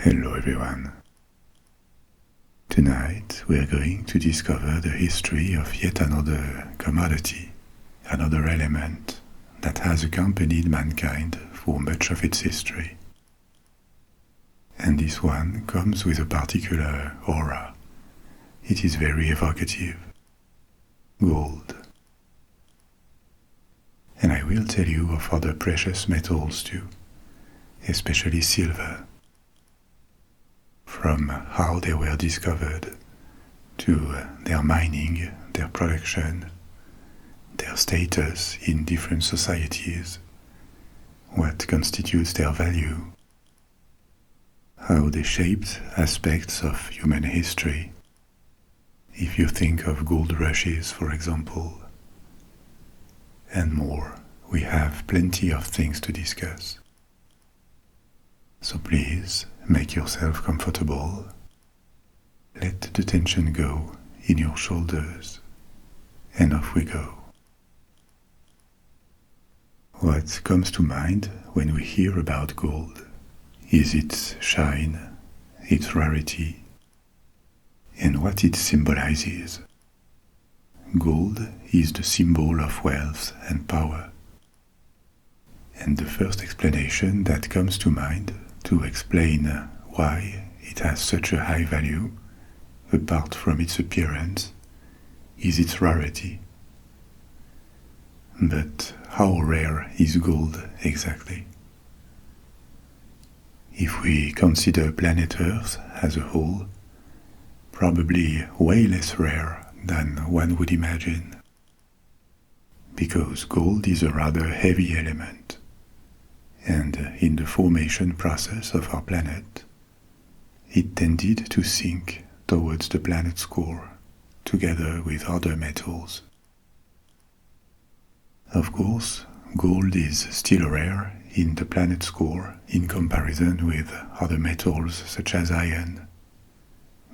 Hello everyone. Tonight we are going to discover the history of yet another commodity, another element that has accompanied mankind for much of its history. And this one comes with a particular aura. It is very evocative. Gold. And I will tell you of other precious metals too, especially silver. From how they were discovered, to their mining, their production, their status in different societies, what constitutes their value, how they shaped aspects of human history. If you think of gold rushes, for example, and more, we have plenty of things to discuss. So please, make yourself comfortable. Let the tension go in your shoulders, and off we go. What comes to mind when we hear about gold is its shine, its rarity, and what it symbolizes. Gold is the symbol of wealth and power. And the first explanation that comes to mind to explain why it has such a high value, apart from its appearance, is its rarity. But how rare is gold exactly? If we consider planet Earth as a whole, probably way less rare than one would imagine, because gold is a rather heavy element. And in the formation process of our planet, it tended to sink towards the planet's core, together with other metals. Of course, gold is still rare in the planet's core in comparison with other metals such as iron.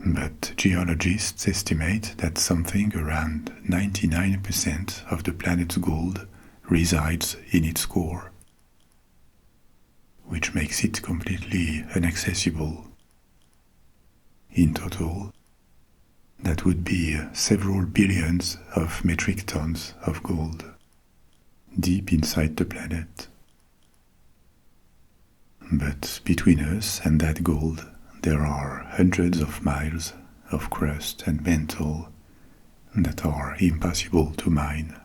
But geologists estimate that something around 99% of the planet's gold resides in its core, which makes it completely inaccessible. In total, that would be several billions of metric tons of gold, deep inside the planet. But between us and that gold, there are hundreds of miles of crust and mantle that are impossible to mine.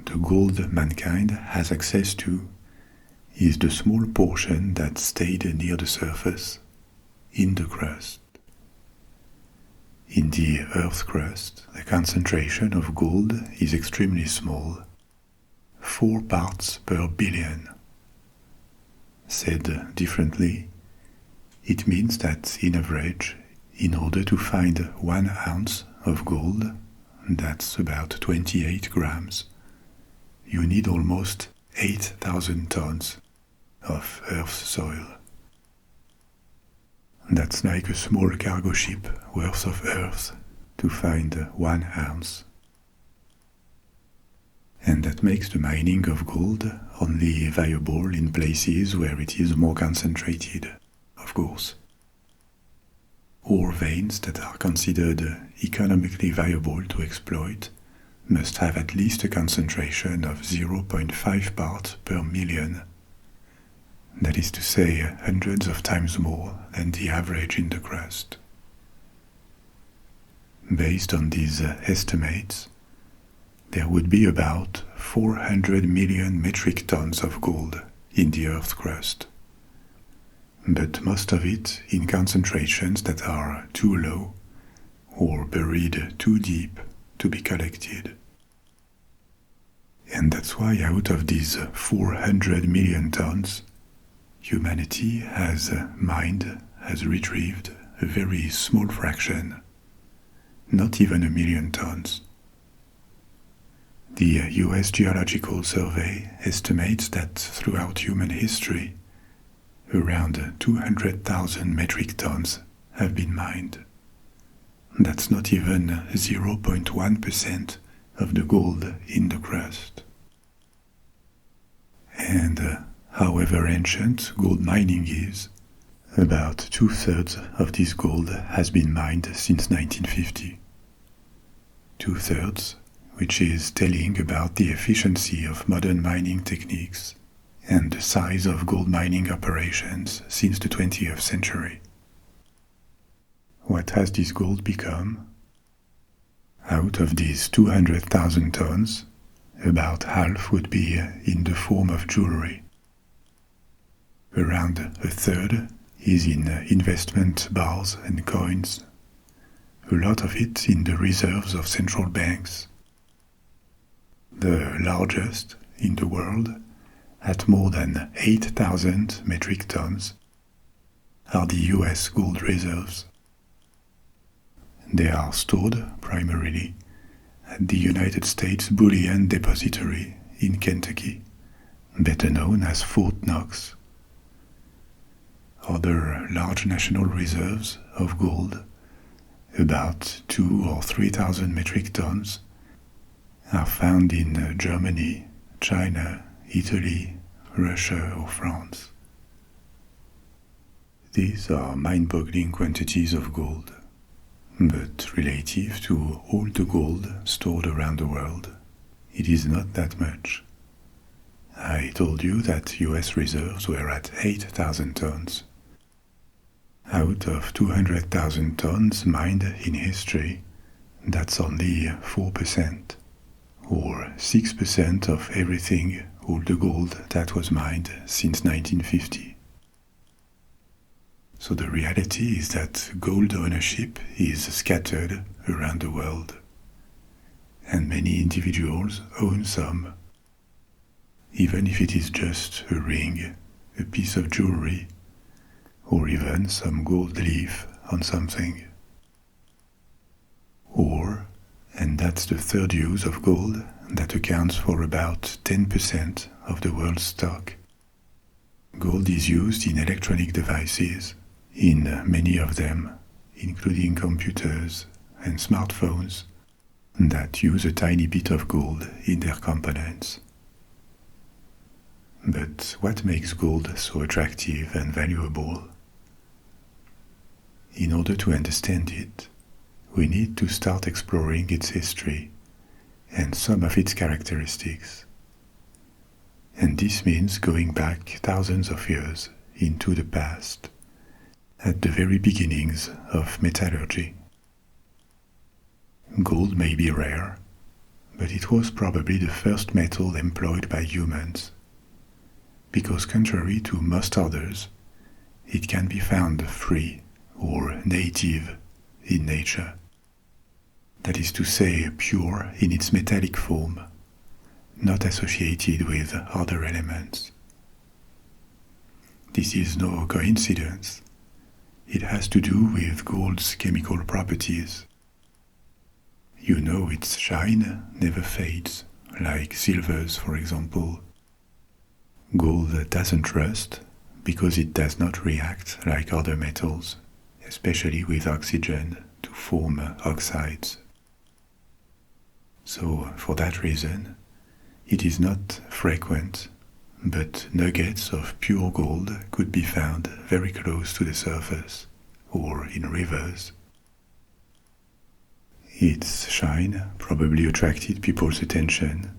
The gold mankind has access to is the small portion that stayed near the surface, in the crust. In the Earth's crust, the concentration of gold is extremely small, 4 parts per billion. Said differently, it means that in average, in order to find 1 ounce of gold, that's about 28 grams, you need almost 8,000 tons of Earth's soil. That's like a small cargo ship worth of Earth to find 1 ounce. And that makes the mining of gold only viable in places where it is more concentrated, of course. Ore veins that are considered economically viable to exploit must have at least a concentration of 0.5 parts per million. That is to say, hundreds of times more than the average in the crust. Based on these estimates, there would be about 400 million metric tons of gold in the Earth's crust, but most of it in concentrations that are too low or buried too deep to be collected. And that's why out of these 400 million tons, humanity has mined, has retrieved a very small fraction, not even 1 million tons. The US Geological Survey estimates that throughout human history, around 200,000 metric tons have been mined. That's not even 0.1% of the gold in the crust. And however ancient gold mining is, about 2/3 of this gold has been mined since 1950. 2/3, which is telling about the efficiency of modern mining techniques and the size of gold mining operations since the 20th century. What has this gold become? Out of these 200,000 tons, about half would be in the form of jewelry. Around a third is in investment bars and coins, a lot of it in the reserves of central banks. The largest in the world, at more than 8,000 metric tons, are the US gold reserves. They are stored primarily at the United States Bullion Depository in Kentucky, better known as Fort Knox. Other large national reserves of gold, about 2,000 or 3,000 metric tons, are found in Germany, China, Italy, Russia or France. These are mind-boggling quantities of gold, but relative to all the gold stored around the world, it is not that much. I told you that US reserves were at 8,000 tons. Out of 200,000 tons mined in history, that's only 4%, or 6% of everything, all the gold that was mined since 1950. So the reality is that gold ownership is scattered around the world, and many individuals own some, even if it is just a ring, a piece of jewelry, or even some gold leaf on something. Or, and that's the third use of gold that accounts for about 10% of the world's stock. Gold is used in electronic devices, in many of them, including computers and smartphones, that use a tiny bit of gold in their components. But what makes gold so attractive and valuable? In order to understand it, we need to start exploring its history and some of its characteristics. And this means going back thousands of years into the past, at the very beginnings of metallurgy. Gold may be rare, but it was probably the first metal employed by humans, because contrary to most others, it can be found free or native in nature. That is to say, pure in its metallic form, not associated with other elements. This is no coincidence. It has to do with gold's chemical properties. You know its shine never fades, like silver's, for example. Gold doesn't rust because it does not react like other metals, especially with oxygen, to form oxides. So, for that reason, it is not frequent, but nuggets of pure gold could be found very close to the surface, or in rivers. Its shine probably attracted people's attention,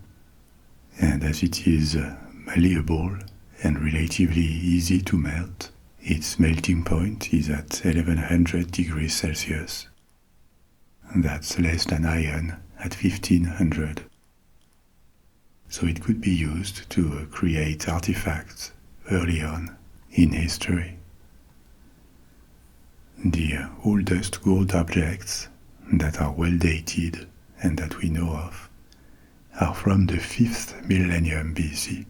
and as it is malleable and relatively easy to melt, its melting point is at 1100 degrees Celsius. That's less than iron at 1500. So it could be used to create artifacts early on in history. The oldest gold objects that are well dated and that we know of are from the 5th millennium BC,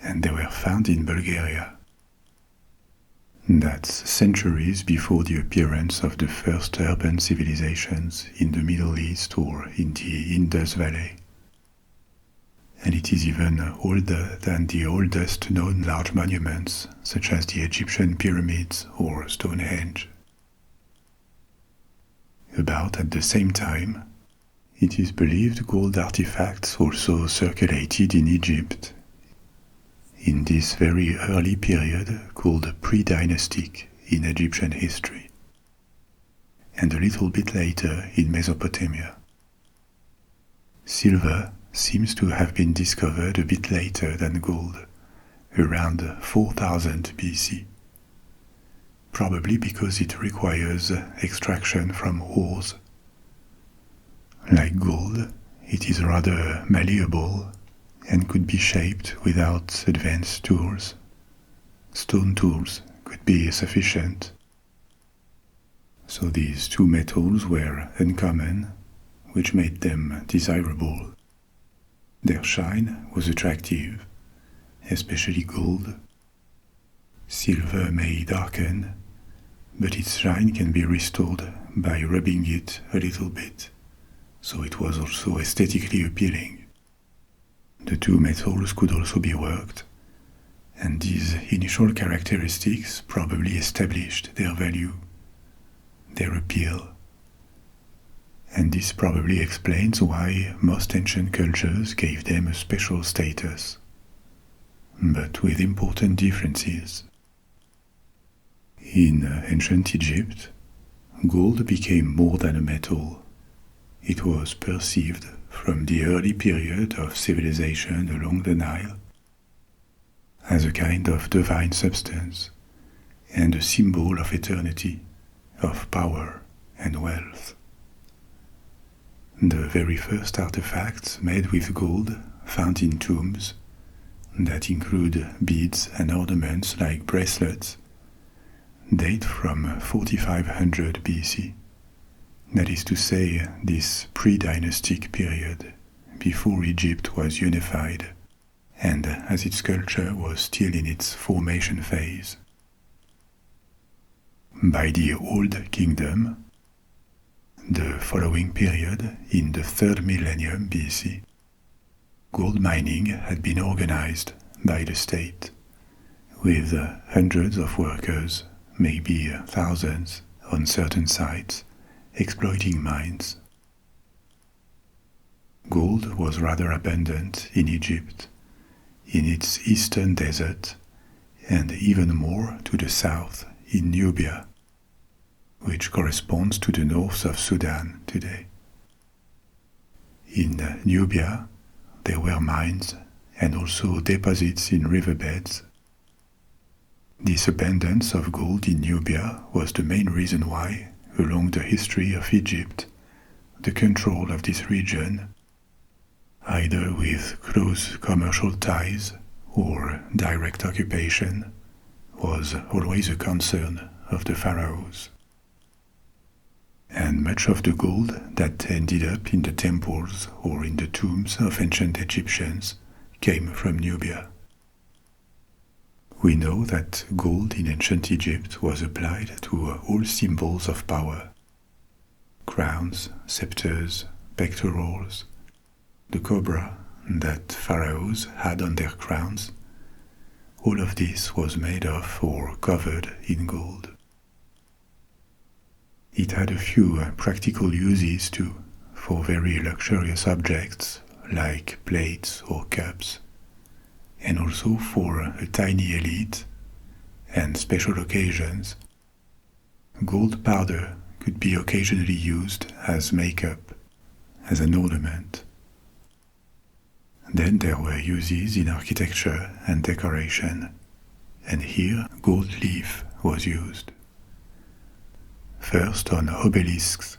and they were found in Bulgaria. That's centuries before the appearance of the first urban civilizations in the Middle East or in the Indus Valley. And it is even older than the oldest known large monuments, such as the Egyptian pyramids or Stonehenge. About at the same time, it is believed gold artifacts also circulated in Egypt. in this very early period called pre-dynastic in Egyptian history, and a little bit later in Mesopotamia. Silver seems to have been discovered a bit later than gold, around 4000 BC, probably because it requires extraction from ores. Like gold, it is rather malleable and could be shaped without advanced tools. Stone tools could be sufficient. So these two metals were uncommon, which made them desirable. Their shine was attractive, especially gold. Silver may darken, but its shine can be restored by rubbing it a little bit, so it was also aesthetically appealing. The two metals could also be worked, and these initial characteristics probably established their value, their appeal. And this probably explains why most ancient cultures gave them a special status, but with important differences. In ancient Egypt, gold became more than a metal. It was perceived from the early period of civilization along the Nile as a kind of divine substance and a symbol of eternity, of power and wealth. The very first artifacts made with gold found in tombs that include beads and ornaments like bracelets date from 4500 BC. That is to say, this pre-dynastic period, before Egypt was unified, and as its culture was still in its formation phase. By the Old Kingdom, the following period, in the 3rd millennium BC, gold mining had been organized by the state, with hundreds of workers, maybe thousands, on certain sites, exploiting mines. Gold was rather abundant in Egypt, in its eastern desert, and even more to the south in Nubia, which corresponds to the north of Sudan today. In Nubia, there were mines and also deposits in riverbeds. This abundance of gold in Nubia was the main reason why, along the history of Egypt, the control of this region, either with close commercial ties or direct occupation, was always a concern of the pharaohs. And much of the gold that ended up in the temples or in the tombs of ancient Egyptians came from Nubia. We know that gold in ancient Egypt was applied to all symbols of power: crowns, scepters, pectorals, the cobra that pharaohs had on their crowns. All of this was made of or covered in gold. It had a few practical uses too, for very luxurious objects like plates or cups, and also for a tiny elite and special occasions. Gold powder could be occasionally used as makeup, as an ornament. Then there were uses in architecture and decoration, and here gold leaf was used. First on obelisks,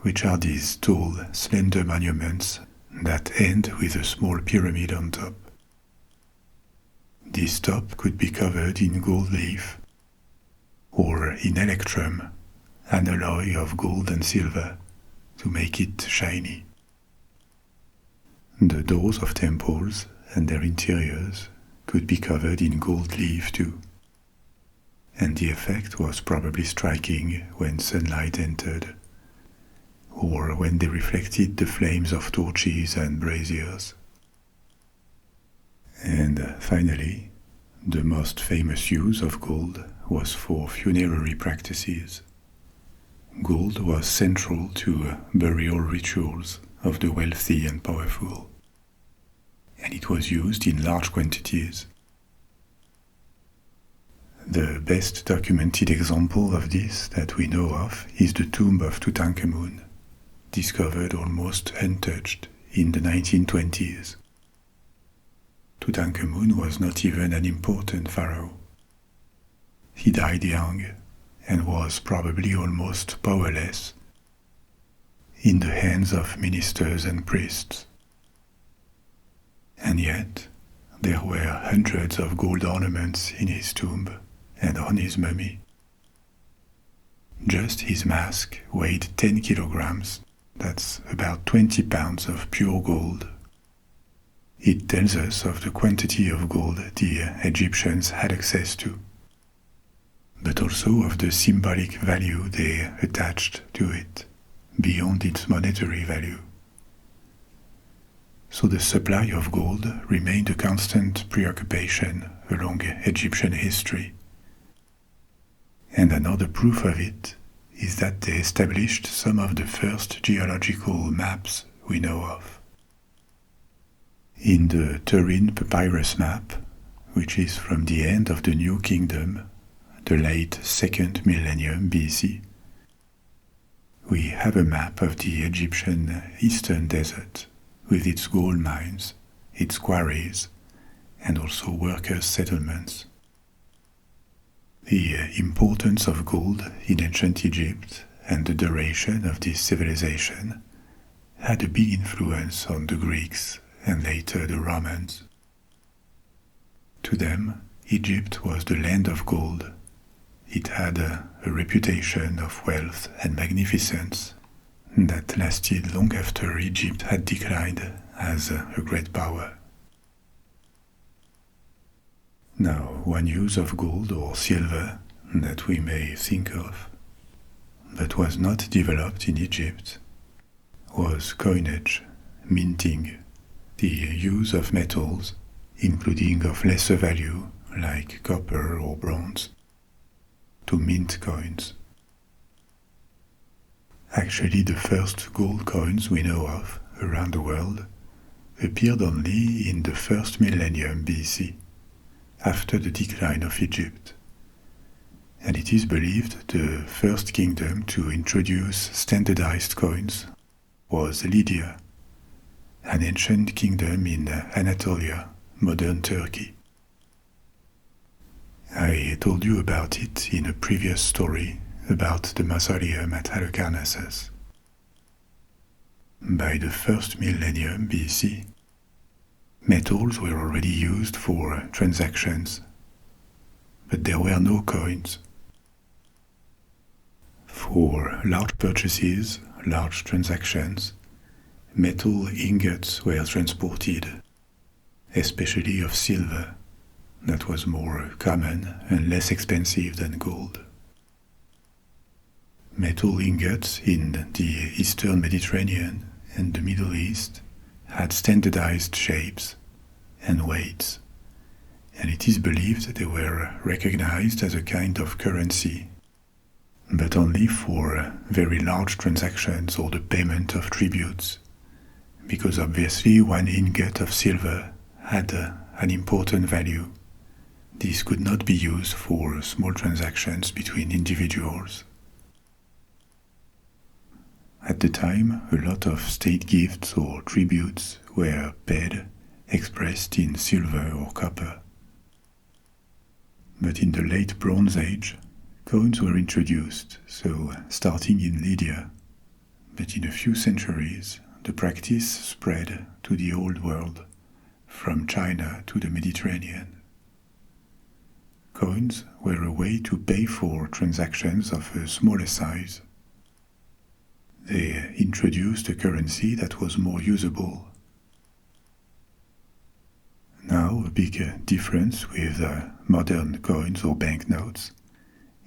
which are these tall, slender monuments that end with a small pyramid on top. This top could be covered in gold leaf, or in electrum, an alloy of gold and silver, to make it shiny. The doors of temples and their interiors could be covered in gold leaf too, and the effect was probably striking when sunlight entered, or when they reflected the flames of torches and braziers. And finally, the most famous use of gold was for funerary practices. Gold was central to burial rituals of the wealthy and powerful, and it was used in large quantities, The best documented example of this that we know of is the tomb of Tutankhamun, discovered almost untouched in the 1920s. Tutankhamun was not even an important pharaoh. He died young and was probably almost powerless in the hands of ministers and priests. And yet, there were hundreds of gold ornaments in his tomb and on his mummy. Just his mask weighed 10 kilograms, that's about 20 pounds of pure gold. It tells us of the quantity of gold the Egyptians had access to, but also of the symbolic value they attached to it, beyond its monetary value. So the supply of gold remained a constant preoccupation along Egyptian history. And another proof of it is that they established some of the first geological maps we know of. In the Turin Papyrus map, which is from the end of the New Kingdom, the late 2nd millennium BC, we have a map of the Egyptian Eastern Desert with its gold mines, its quarries, and also workers' settlements. The importance of gold in ancient Egypt and the duration of this civilization had a big influence on the Greeks and later the Romans. To them, Egypt was the land of gold. It had a reputation of wealth and magnificence that lasted long after Egypt had declined as a great power. Now, one use of gold or silver that we may think of, but was not developed in Egypt, was coinage, minting, the use of metals, including of lesser value like copper or bronze, to mint coins. Actually, the first gold coins we know of around the world appeared only in the 1st millennium BC, after the decline of Egypt. And it is believed the first kingdom to introduce standardized coins was Lydia, an ancient kingdom in Anatolia, modern Turkey. I told you about it in a previous story about the mausoleum at Halicarnassus. By the 1st millennium BC, metals were already used for transactions, but there were no coins. For large purchases, large transactions, metal ingots were transported, especially of silver, that was more common and less expensive than gold. Metal ingots in the Eastern Mediterranean and the Middle East had standardized shapes and weights, and it is believed they were recognized as a kind of currency, but only for very large transactions or the payment of tributes, because obviously one ingot of silver had an important value. This could not be used for small transactions between individuals. At the time, a lot of state gifts or tributes were paid, expressed in silver or copper. But in the late Bronze Age, coins were introduced, so starting in Lydia, but in a few centuries, the practice spread to the Old World, from China to the Mediterranean. Coins were a way to pay for transactions of a smaller size. They introduced a currency that was more usable. Now, a big difference with modern coins or banknotes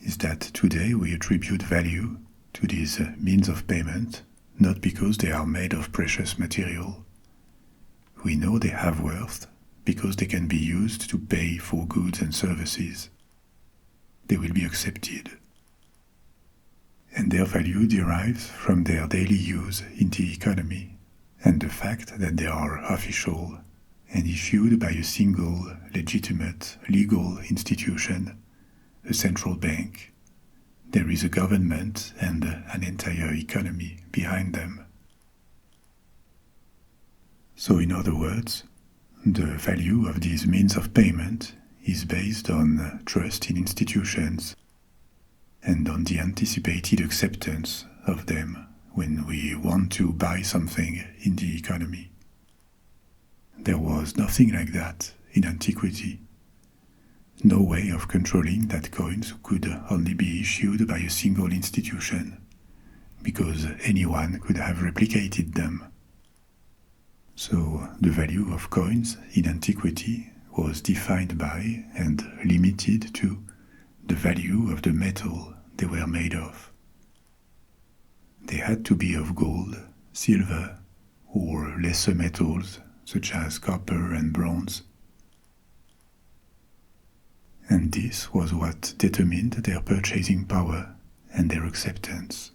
is that today we attribute value to these means of payment not because they are made of precious material. We know they have worth because they can be used to pay for goods and services. They will be accepted. And their value derives from their daily use in the economy and the fact that they are official and issued by a single legitimate legal institution a central bank. There is a government and an entire economy behind them. So in other words, the value of these means of payment is based on trust in institutions and on the anticipated acceptance of them when we want to buy something in the economy. There was nothing like that in antiquity. No way of controlling that coins could only be issued by a single institution, because anyone could have replicated them. So the value of coins in antiquity was defined by and limited to the value of the metal they were made of. They had to be of gold, silver, or lesser metals such as copper and bronze. And this was what determined their purchasing power and their acceptance.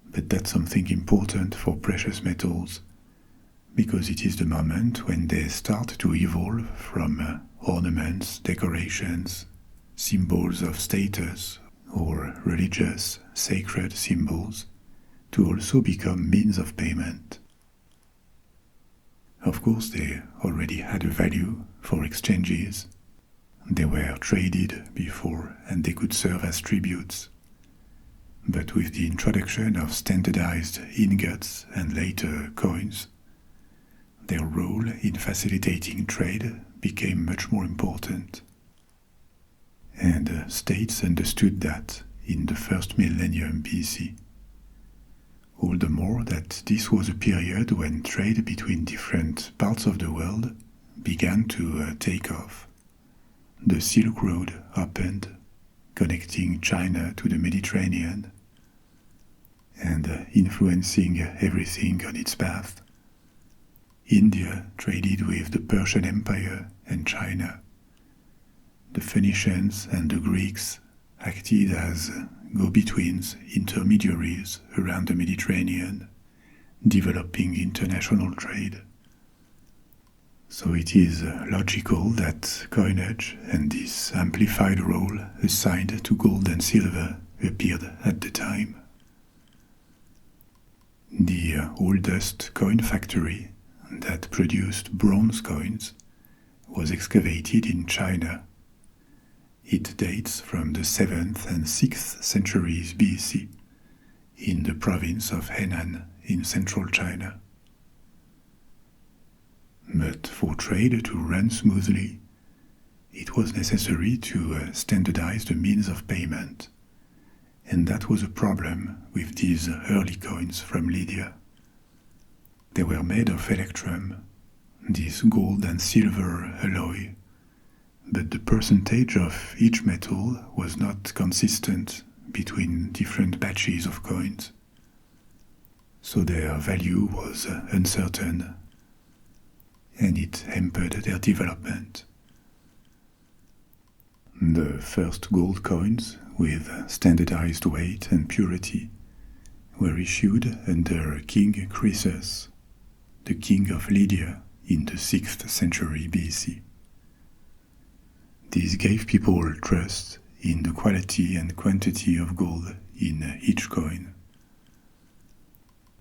But that's something important for precious metals, because it is the moment when they start to evolve from ornaments, decorations, symbols of status, or religious, sacred symbols, to also become means of payment. Of course, they already had a value for exchanges. They were traded before and they could serve as tributes. But with the introduction of standardized ingots and later coins, their role in facilitating trade became much more important. And states understood that in the first millennium BC. All the more that this was a period when trade between different parts of the world began to take off. The Silk Road opened, connecting China to the Mediterranean, and influencing everything on its path. India traded with the Persian Empire and China. The Phoenicians and the Greeks acted as go-betweens, intermediaries around the Mediterranean, developing international trade. So it is logical that coinage and this amplified role assigned to gold and silver appeared at the time. The oldest coin factory that produced bronze coins was excavated in China. It dates from the 7th and 6th centuries BC in the province of Henan in central China. But for trade to run smoothly, it was necessary to standardize the means of payment, and that was a problem with these early coins from Lydia. They were made of electrum, this gold and silver alloy, but the percentage of each metal was not consistent between different batches of coins, so their value was uncertain, and it hampered their development. The first gold coins with standardized weight and purity were issued under King Croesus, the king of Lydia in the 6th century BC. This gave people trust in the quality and quantity of gold in each coin.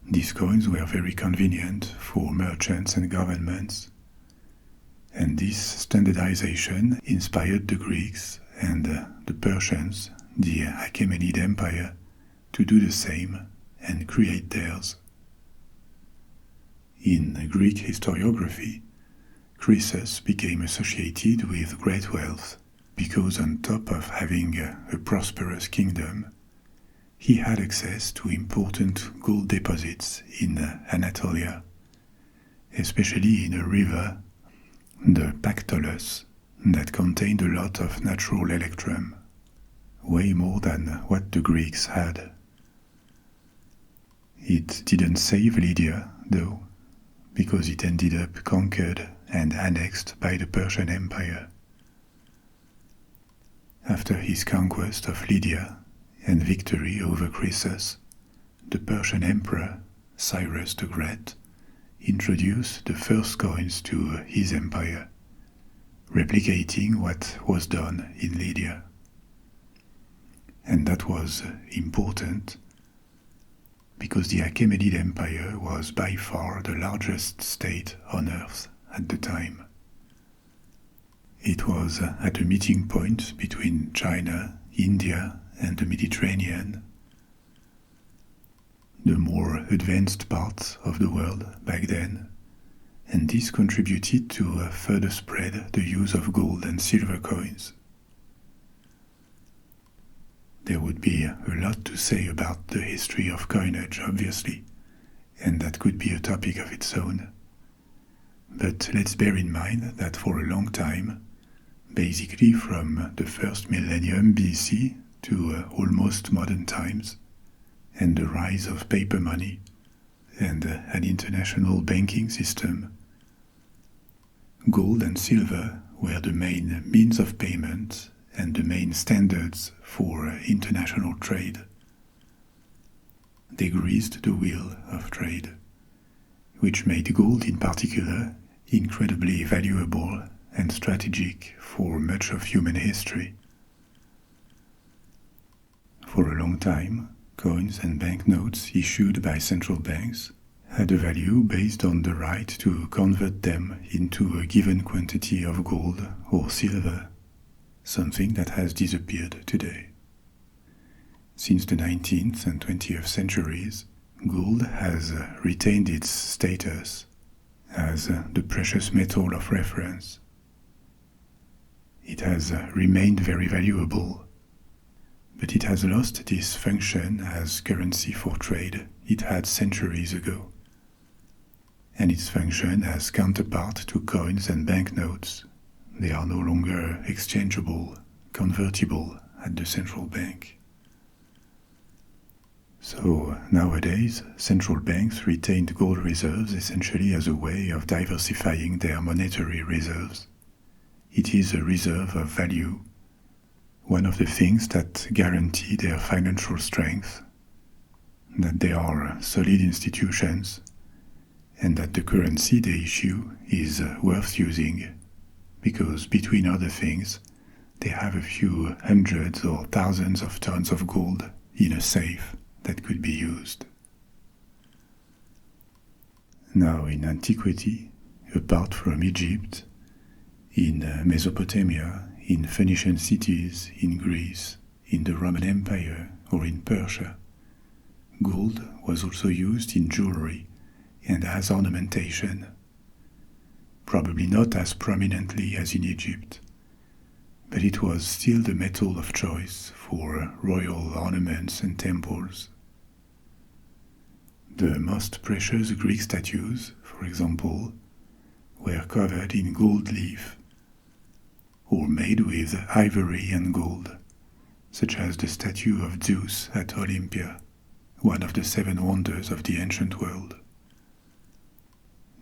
These coins were very convenient for merchants and governments, and this standardization inspired the Greeks and the Persians, the Achaemenid Empire, to do the same and create theirs. In Greek historiography, Croesus became associated with great wealth because on top of having a prosperous kingdom, he had access to important gold deposits in Anatolia, especially in a river, the Pactolus, that contained a lot of natural electrum, way more than what the Greeks had. It didn't save Lydia, though, because it ended up conquered and annexed by the Persian Empire. After his conquest of Lydia and victory over Croesus, the Persian Emperor, Cyrus the Great, introduced the first coins to his empire, replicating what was done in Lydia. And that was important because the Achaemenid Empire was by far the largest state on earth at the time. It was at a meeting point between China, India, and the Mediterranean, the more advanced parts of the world back then, and this contributed to further spread the use of gold and silver coins. There would be a lot to say about the history of coinage, obviously, and that could be a topic of its own. But let's bear in mind that for a long time, basically from the first millennium BC to almost modern times, and the rise of paper money and an international banking system, gold and silver were the main means of payment and the main standards for international trade. They greased the wheel of trade, which made gold in particular incredibly valuable and strategic for much of human history. For a long time, coins and banknotes issued by central banks had a value based on the right to convert them into a given quantity of gold or silver, something that has disappeared today. Since the 19th and 20th centuries, gold has retained its status as the precious metal of reference. It has remained very valuable, but it has lost this function as currency for trade it had centuries ago, and its function as counterpart to coins and banknotes. They are no longer exchangeable, convertible at the central bank. So nowadays, central banks retained gold reserves essentially as a way of diversifying their monetary reserves. It is a reserve of value, one of the things that guarantee their financial strength, that they are solid institutions, and that the currency they issue is worth using, because between other things, they have a few hundreds or thousands of tons of gold in a safe that could be used. Now in antiquity, apart from Egypt, in Mesopotamia, in Phoenician cities, in Greece, in the Roman Empire, or in Persia, gold was also used in jewelry and as ornamentation, probably not as prominently as in Egypt, but it was still the metal of choice for royal ornaments and temples. The most precious Greek statues, for example, were covered in gold leaf, or made with ivory and gold, such as the statue of Zeus at Olympia, one of the 7 wonders of the ancient world.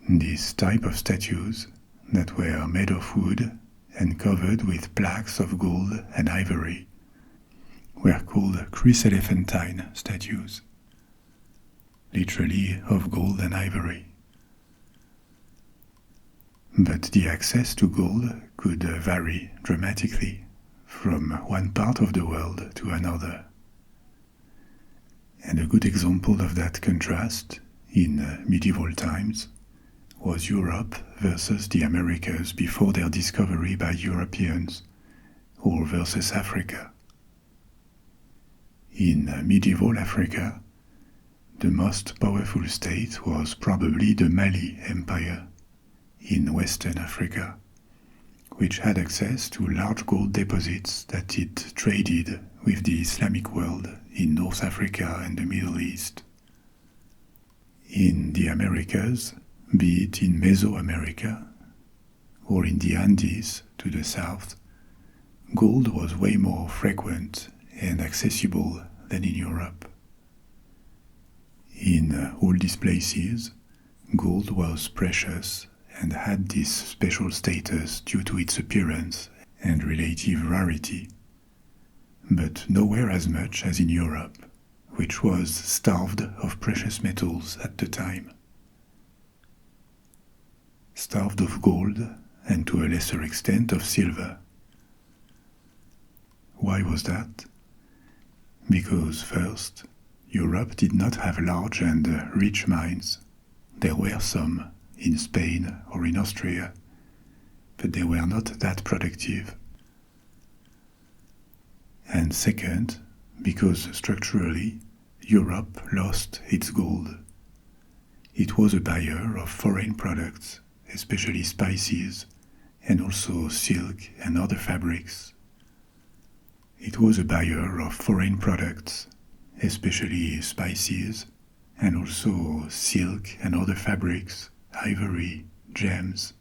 This type of statues, that were made of wood and covered with plaques of gold and ivory, were called chryselephantine statues, literally of gold and ivory. But the access to gold could vary dramatically from one part of the world to another. And a good example of that contrast in medieval times was Europe versus the Americas before their discovery by Europeans, or versus Africa. In medieval Africa, the most powerful state was probably the Mali Empire in Western Africa, which had access to large gold deposits that it traded with the Islamic world in North Africa and the Middle East. In the Americas, be it in Mesoamerica or in the Andes to the south, gold was way more frequent and accessible than in Europe. In all these places, gold was precious and had this special status due to its appearance and relative rarity, but nowhere as much as in Europe, which was starved of precious metals at the time. Starved of gold and to a lesser extent of silver. Why was that? Because first, Europe did not have large and rich mines. There were some in Spain or in Austria, but they were not that productive. And second, because structurally, Europe lost its gold. It was a buyer of foreign products, especially spices, and also silk and other fabrics. It was a buyer of foreign products, especially spices, and also silk and other fabrics, ivory, gems,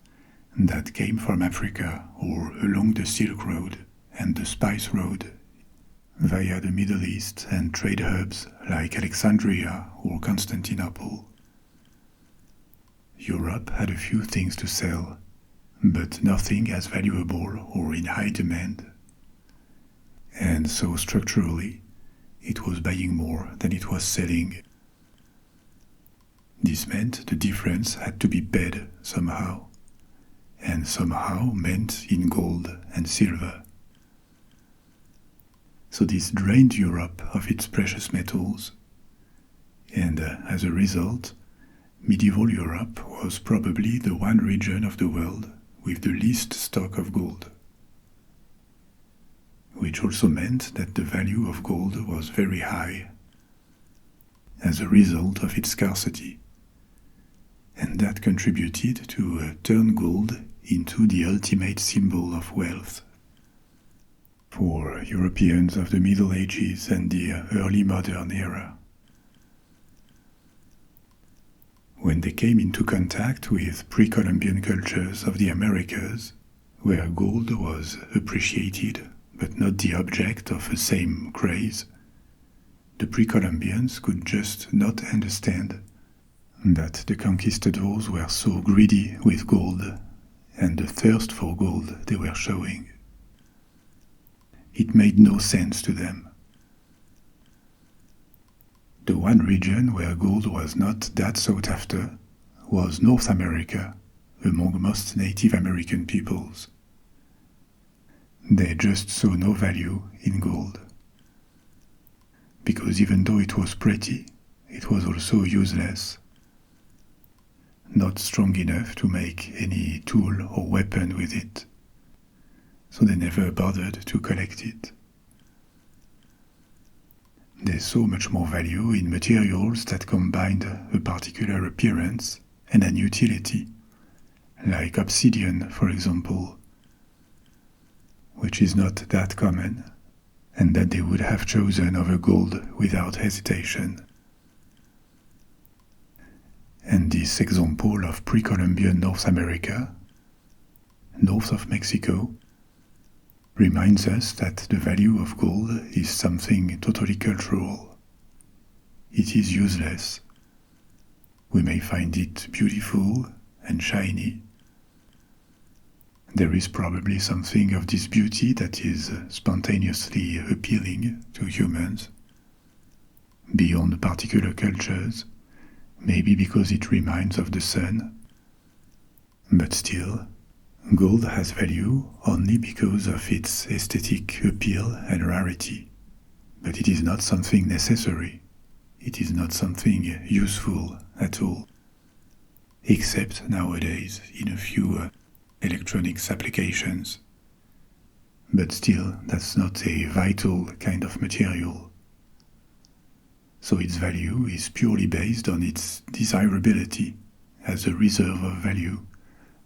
that came from Africa or along the Silk Road and the Spice Road, via the Middle East and trade hubs like Alexandria or Constantinople. Europe had a few things to sell, but nothing as valuable or in high demand. And so structurally, it was buying more than it was selling. This meant the difference had to be paid somehow, and somehow meant in gold and silver. So this drained Europe of its precious metals, and as a result, medieval Europe was probably the one region of the world with the least stock of gold, which also meant that the value of gold was very high as a result of its scarcity, and that contributed to turn gold into the ultimate symbol of wealth. For Europeans of the Middle Ages and the early modern era. When they came into contact with pre-Columbian cultures of the Americas, where gold was appreciated but not the object of the same craze, the pre-Columbians could just not understand that the conquistadors were so greedy with gold and the thirst for gold they were showing. It made no sense to them. The one region where gold was not that sought after was North America, among most Native American peoples. They just saw no value in gold. Because even though it was pretty, it was also useless. Not strong enough to make any tool or weapon with it. So they never bothered to collect it. They saw much more value in materials that combined a particular appearance and an utility, like obsidian, for example, which is not that common, and that they would have chosen over gold without hesitation. And this example of pre-Columbian North America, north of Mexico, reminds us that the value of gold is something totally cultural. It is useless. We may find it beautiful and shiny. There is probably something of this beauty that is spontaneously appealing to humans, beyond particular cultures, maybe because it reminds of the sun. But still, gold has value only because of its aesthetic appeal and rarity, but it is not something necessary. It is not something useful at all, except nowadays in a few electronics applications. But still, that's not a vital kind of material. So its value is purely based on its desirability as a reserve of value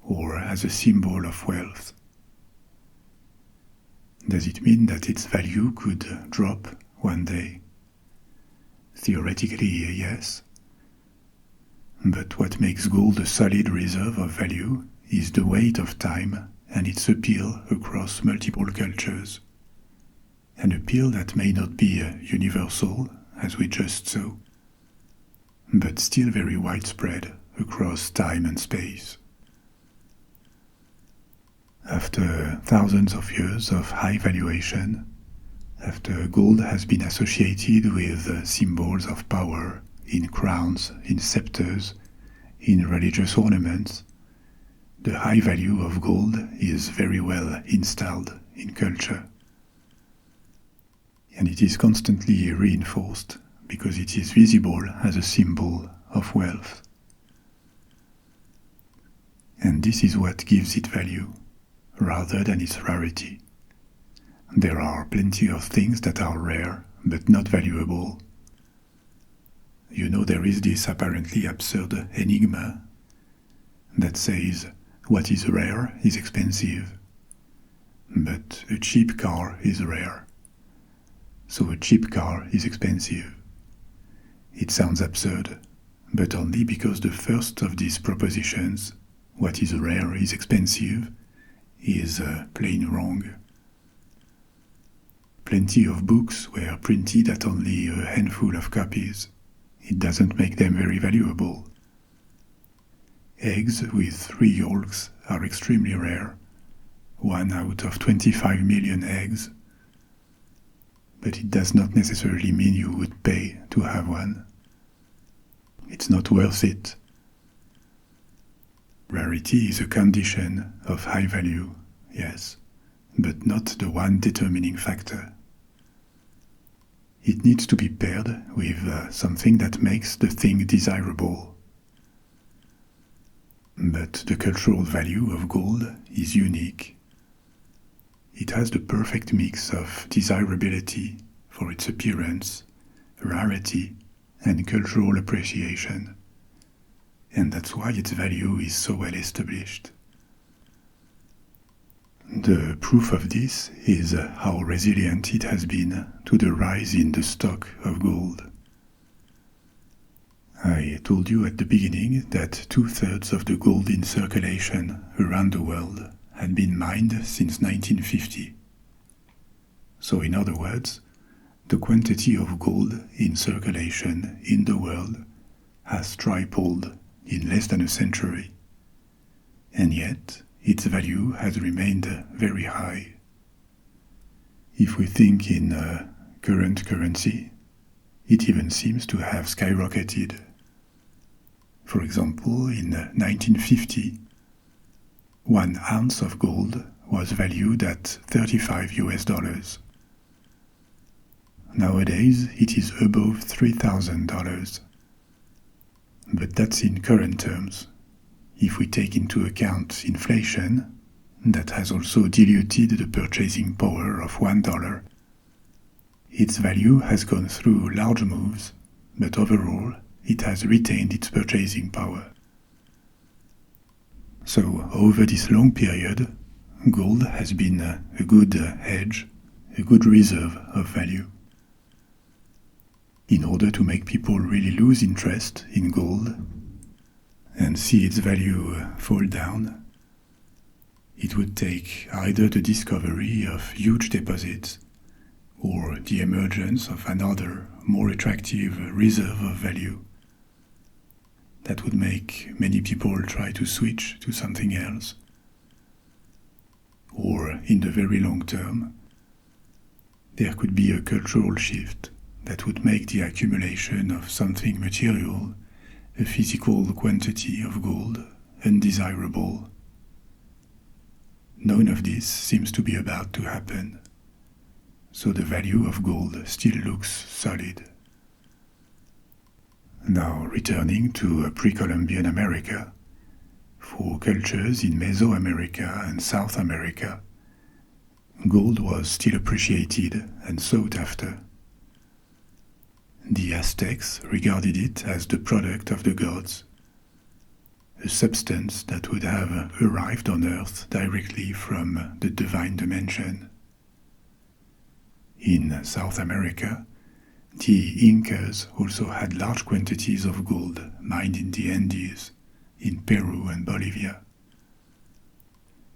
or as a symbol of wealth. Does it mean that its value could drop one day? Theoretically, yes. But what makes gold a solid reserve of value is the weight of time and its appeal across multiple cultures. An appeal that may not be universal, as we just saw, but still very widespread across time and space. After thousands of years of high valuation, after gold has been associated with symbols of power in crowns, in scepters, in religious ornaments, the high value of gold is very well installed in culture. And it is constantly reinforced because it is visible as a symbol of wealth. And this is what gives it value, rather than its rarity. There are plenty of things that are rare but not valuable. You know, there is this apparently absurd enigma that says what is rare is expensive, but a cheap car is rare, so a cheap car is expensive. It sounds absurd, but only because the first of these propositions, what is rare is expensive, is plain wrong. Plenty of books were printed at only a handful of copies. It doesn't make them very valuable. Eggs with 3 yolks are extremely rare, 1 out of 25 million eggs. But it does not necessarily mean you would pay to have one. It's not worth it. Rarity is a condition of high value, yes, but not the one determining factor. It needs to be paired with something that makes the thing desirable. But the cultural value of gold is unique. It has the perfect mix of desirability for its appearance, rarity, and cultural appreciation. And that's why its value is so well established. The proof of this is how resilient it has been to the rise in the stock of gold. I told you at the beginning that 2/3 of the gold in circulation around the world had been mined since 1950. So in other words, the quantity of gold in circulation in the world has tripled in less than a century. And yet, its value has remained very high. If we think in current currency, it even seems to have skyrocketed. For example, in 1950, 1 ounce of gold was valued at $35. Nowadays, it is above $3,000. But that's in current terms. If we take into account inflation, that has also diluted the purchasing power of $1, its value has gone through large moves, but overall, it has retained its purchasing power. So, over this long period, gold has been a good hedge, a good reserve of value. In order to make people really lose interest in gold and see its value fall down, it would take either the discovery of huge deposits or the emergence of another, more attractive reserve of value that would make many people try to switch to something else. Or, in the very long term, there could be a cultural shift that would make the accumulation of something material, a physical quantity of gold, undesirable. None of this seems to be about to happen, so the value of gold still looks solid. Now, returning to pre-Columbian America, for cultures in Mesoamerica and South America, gold was still appreciated and sought after. The Aztecs regarded it as the product of the gods, a substance that would have arrived on Earth directly from the divine dimension. In South America, the Incas also had large quantities of gold mined in the Andes, in Peru and Bolivia.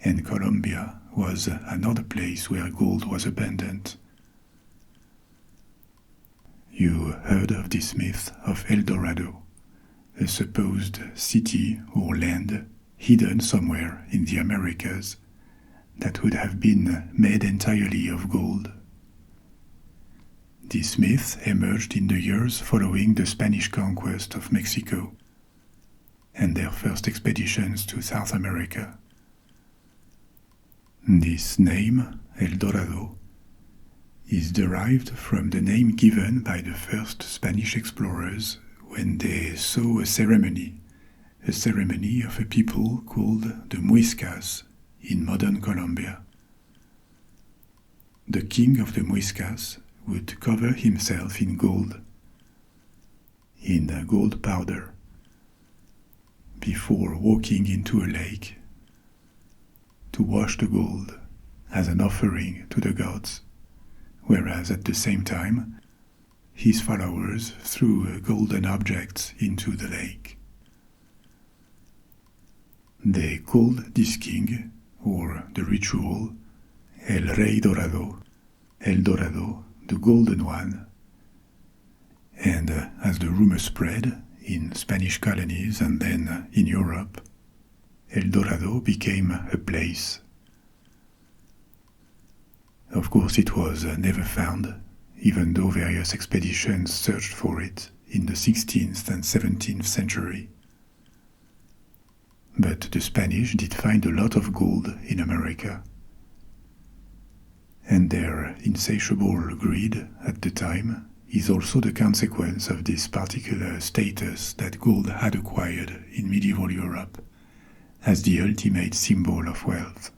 And Colombia was another place where gold was abundant. You heard of this myth of El Dorado, a supposed city or land hidden somewhere in the Americas that would have been made entirely of gold. This myth emerged in the years following the Spanish conquest of Mexico. and their first expeditions to South America. This name, El Dorado, is derived from the name given by the first Spanish explorers when they saw a ceremony of a people called the Muiscas in modern Colombia. The king of the Muiscas would cover himself in gold powder, before walking into a lake to wash the gold as an offering to the gods, whereas at the same time his followers threw golden objects into the lake. They called this king, or the ritual, El Rey Dorado, El Dorado, the Golden One, and as the rumor spread in Spanish colonies and then in Europe, El Dorado became a place. Of course, it was never found, even though various expeditions searched for it in the 16th and 17th century. But the Spanish did find a lot of gold in America, and their insatiable greed at the time is also the consequence of this particular status that gold had acquired in medieval Europe as the ultimate symbol of wealth.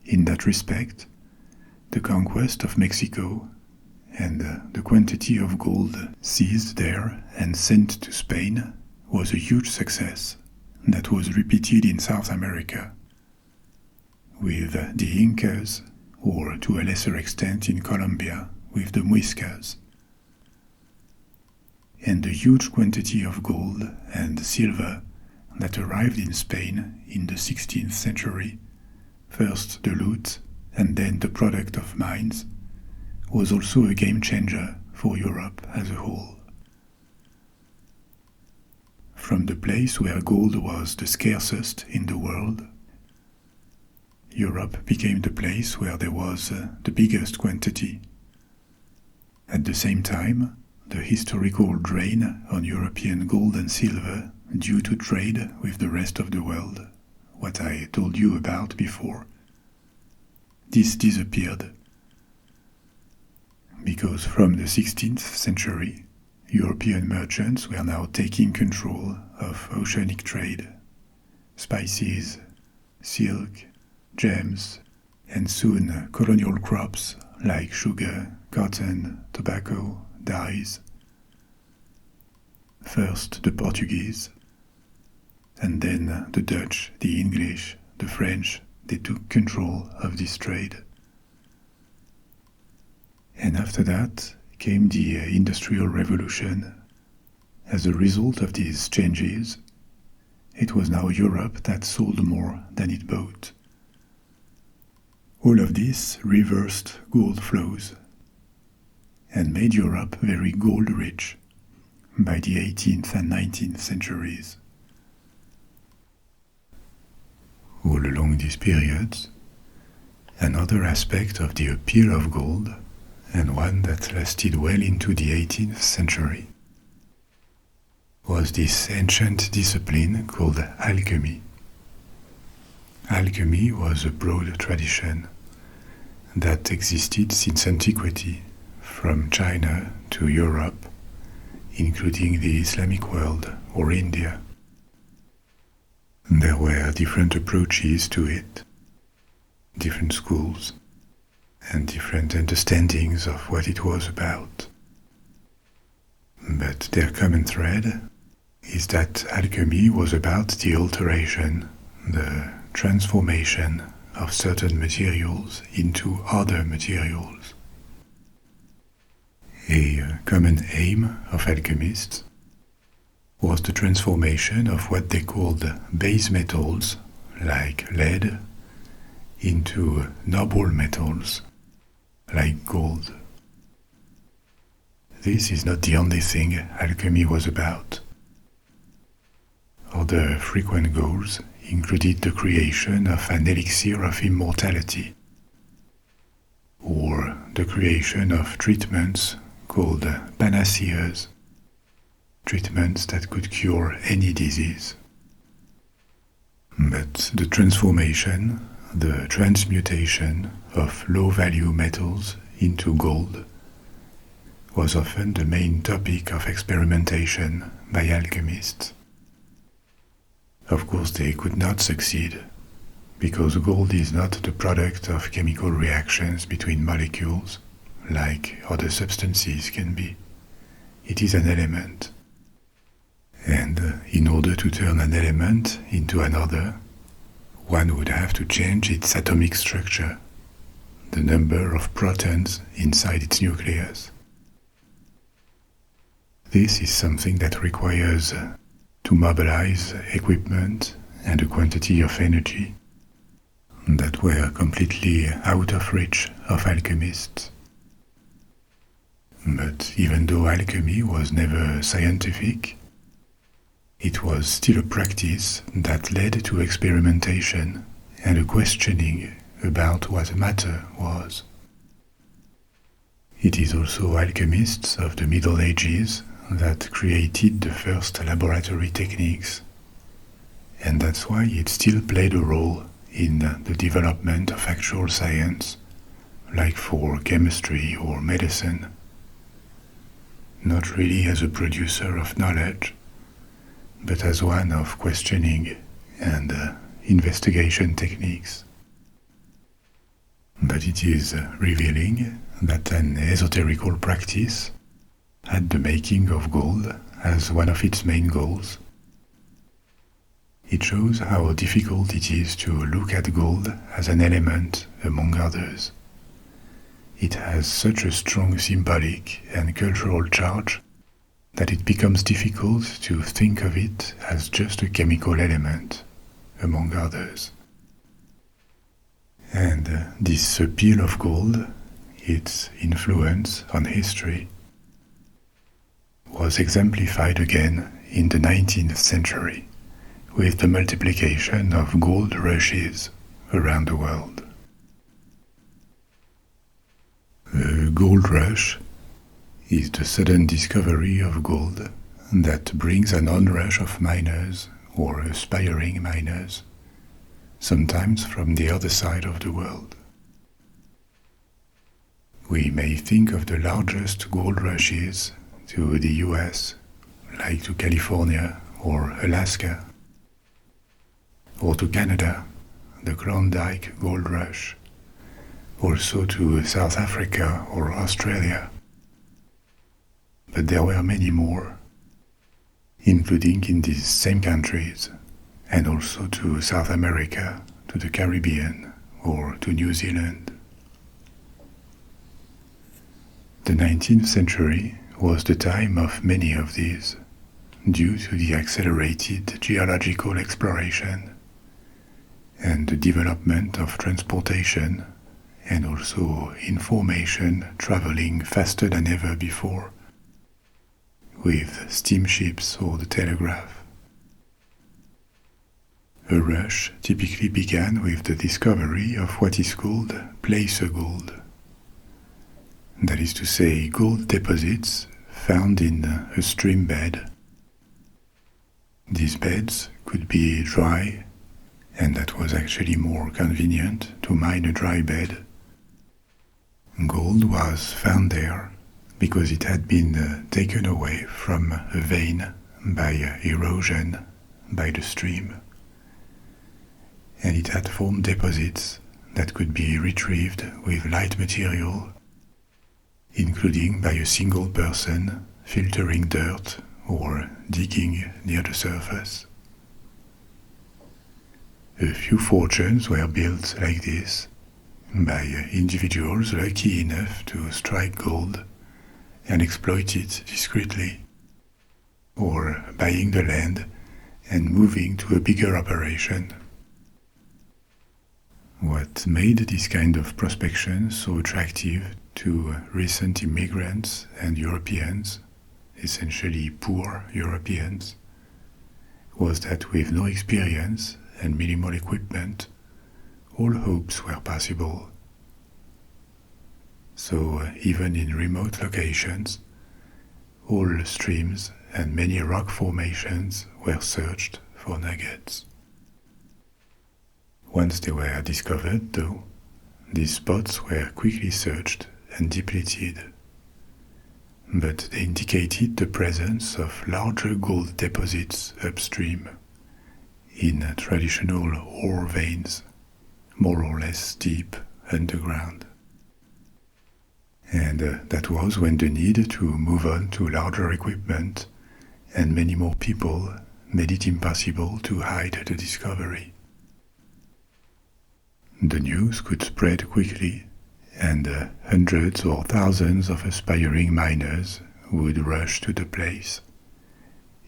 In that respect, the conquest of Mexico and the quantity of gold seized there and sent to Spain was a huge success that was repeated in South America, with the Incas, or to a lesser extent in Colombia with the Muiscas. And the huge quantity of gold and silver that arrived in Spain in the 16th century, first the loot and then the product of mines, was also a game changer for Europe as a whole. From the place where gold was the scarcest in the world, Europe became the place where there was the biggest quantity. At the same time, the historical drain on European gold and silver due to trade with the rest of the world, what I told you about before, this disappeared. Because from the 16th century, European merchants were now taking control of oceanic trade, spices, silk, gems, and soon colonial crops like sugar, cotton, tobacco, dyes. First the Portuguese, and then the Dutch, the English, the French, they took control of this trade. And after that came the Industrial Revolution. As a result of these changes, it was now Europe that sold more than it bought. All of this reversed gold flows and made Europe very gold-rich by the 18th and 19th centuries. All along these periods, another aspect of the appeal of gold, and one that lasted well into the 18th century, was this ancient discipline called alchemy. Alchemy was a broad tradition that existed since antiquity, from China to Europe, including the Islamic world or India. There were different approaches to it, different schools, and different understandings of what it was about. But their common thread is that alchemy was about the alteration, the transformation of certain materials into other materials. A common aim of alchemists was the transformation of what they called base metals, like lead, into noble metals, like gold. This is not the only thing alchemy was about. Other frequent goals included the creation of an elixir of immortality, or the creation of treatments called panaceas, treatments that could cure any disease. But the transformation, the transmutation of low-value metals into gold was often the main topic of experimentation by alchemists. Of course, they could not succeed, because gold is not the product of chemical reactions between molecules, like other substances can be. It is an element. And in order to turn an element into another, one would have to change its atomic structure, the number of protons inside its nucleus. This is something that requires to mobilize equipment and a quantity of energy that were completely out of reach of alchemists. But even though alchemy was never scientific, it was still a practice that led to experimentation and a questioning about what matter was. It is also alchemists of the Middle Ages that created the first laboratory techniques, and that's why it still played a role in the development of actual science, like for chemistry or medicine. Not really as a producer of knowledge, but as one of questioning and investigation techniques. But it is revealing that an esoterical practice had the making of gold as one of its main goals. It shows how difficult it is to look at gold as an element among others. It has such a strong symbolic and cultural charge that it becomes difficult to think of it as just a chemical element, among others. And this appeal of gold, its influence on history, was exemplified again in the 19th century with the multiplication of gold rushes around the world. A gold rush is the sudden discovery of gold that brings an onrush of miners or aspiring miners, sometimes from the other side of the world. We may think of the largest gold rushes to the US, like to California or Alaska, or to Canada, the Klondike Gold Rush, also to South Africa or Australia. But there were many more, including in these same countries, and also to South America, to the Caribbean, or to New Zealand. The 19th century was the time of many of these, due to the accelerated geological exploration and the development of transportation and also information traveling faster than ever before, with steamships or the telegraph. A rush typically began with the discovery of what is called placer gold. That is to say, gold deposits found in a stream bed. These beds could be dry, and that was actually more convenient to mine a dry bed. Gold was found there because it had been taken away from a vein by erosion by the stream, and it had formed deposits that could be retrieved with light material, including by a single person filtering dirt or digging near the surface. A few fortunes were built like this by individuals lucky enough to strike gold and exploit it discreetly, or buying the land and moving to a bigger operation. What made this kind of prospection so attractive to recent immigrants and Europeans, essentially poor Europeans, was that with no experience and minimal equipment, all hopes were possible. So even in remote locations, all streams and many rock formations were searched for nuggets. Once they were discovered, though, these spots were quickly searched and depleted, but they indicated the presence of larger gold deposits upstream in traditional ore veins, more or less deep underground. And that was when the need to move on to larger equipment and many more people made it impossible to hide the discovery. The news could spread quickly, and hundreds or thousands of aspiring miners would rush to the place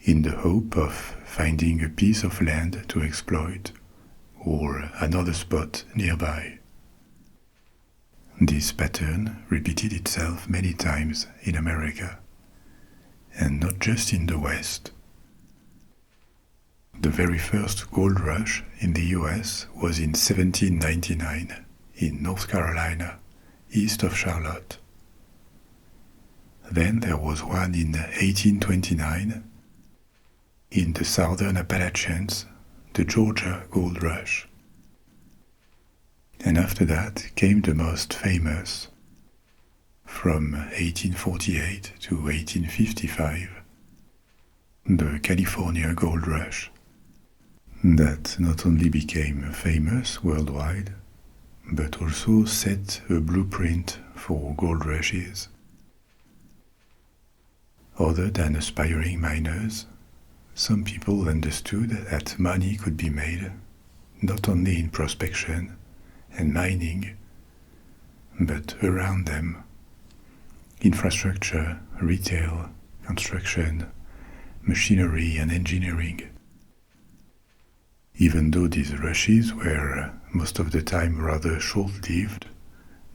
in the hope of finding a piece of land to exploit or another spot nearby. This pattern repeated itself many times in America, and not just in the West. The very first gold rush in the US was in 1799 in North Carolina, east of Charlotte. Then there was one in 1829 in the southern Appalachians, the Georgia Gold Rush. And after that came the most famous, from 1848 to 1855, the California Gold Rush, that not only became famous worldwide, but also set a blueprint for gold rushes. Other than aspiring miners, some people understood that money could be made not only in prospection and mining, but around them. Infrastructure, retail, construction, machinery and engineering. Even though these rushes were most of the time rather short-lived,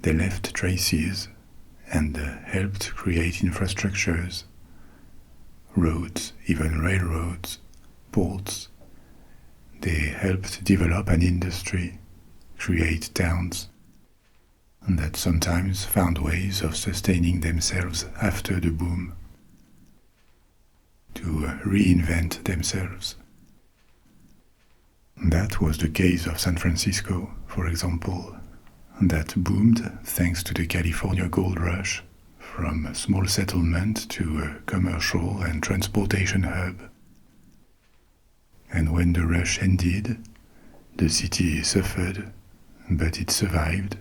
they left traces and helped create infrastructures, roads, even railroads, ports. They helped develop an industry, create towns, that sometimes found ways of sustaining themselves after the boom, to reinvent themselves. That was the case of San Francisco, for example, that boomed thanks to the California Gold Rush, from a small settlement to a commercial and transportation hub. And when the rush ended, the city suffered, but it survived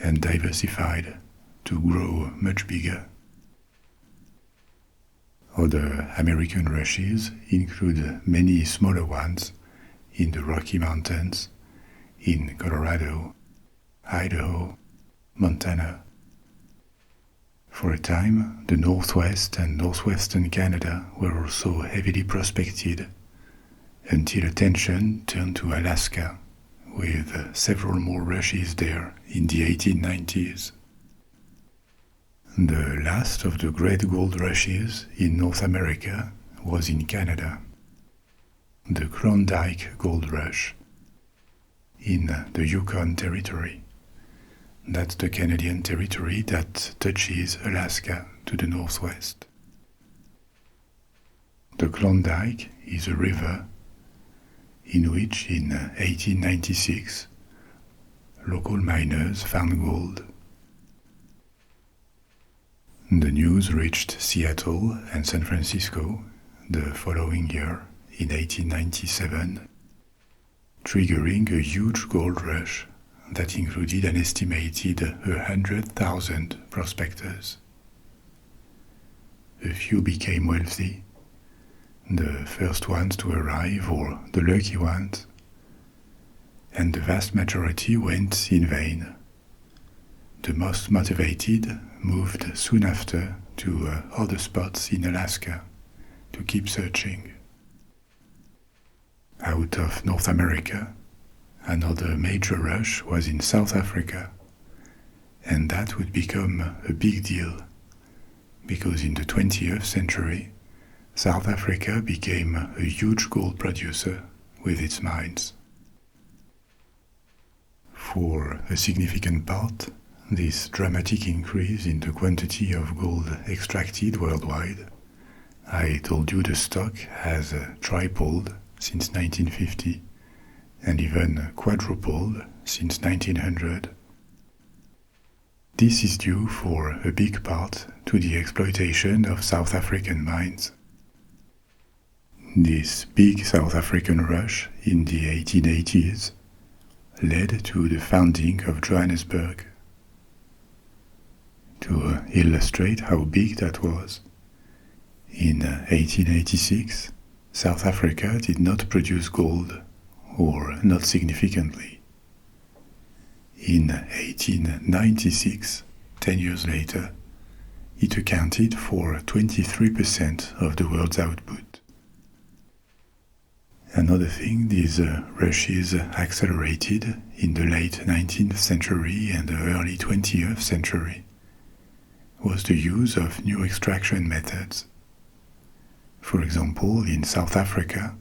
and diversified to grow much bigger. Other American rushes include many smaller ones in the Rocky Mountains, in Colorado, Idaho, Montana. For a time, the northwest and northwestern Canada were also heavily prospected, until attention turned to Alaska, with several more rushes there in the 1890s. The last of the great gold rushes in North America was in Canada, the Klondike Gold Rush, in the Yukon Territory. That's the Canadian territory that touches Alaska to the northwest. The Klondike is a river in which, in 1896, local miners found gold. The news reached Seattle and San Francisco the following year, in 1897, triggering a huge gold rush that included an estimated 100,000 prospectors. A few became wealthy, the first ones to arrive or the lucky ones, and the vast majority went in vain. The most motivated moved soon after to other spots in Alaska to keep searching. Out of North America, another major rush was in South Africa, and that would become a big deal, because in the 20th century, South Africa became a huge gold producer with its mines. For a significant part, this dramatic increase in the quantity of gold extracted worldwide I told you the stock has tripled since 1950 and even quadrupled since 1900. This is due for a big part to the exploitation of South African mines. This big South African rush in the 1880s led to the founding of Johannesburg. To illustrate how big that was, in 1886, South Africa did not produce gold, or not significantly. In 1896, 10 years later, it accounted for 23% of the world's output. Another thing these rushes accelerated in the late 19th century and the early 20th century was the use of new extraction methods. For example, in South Africa,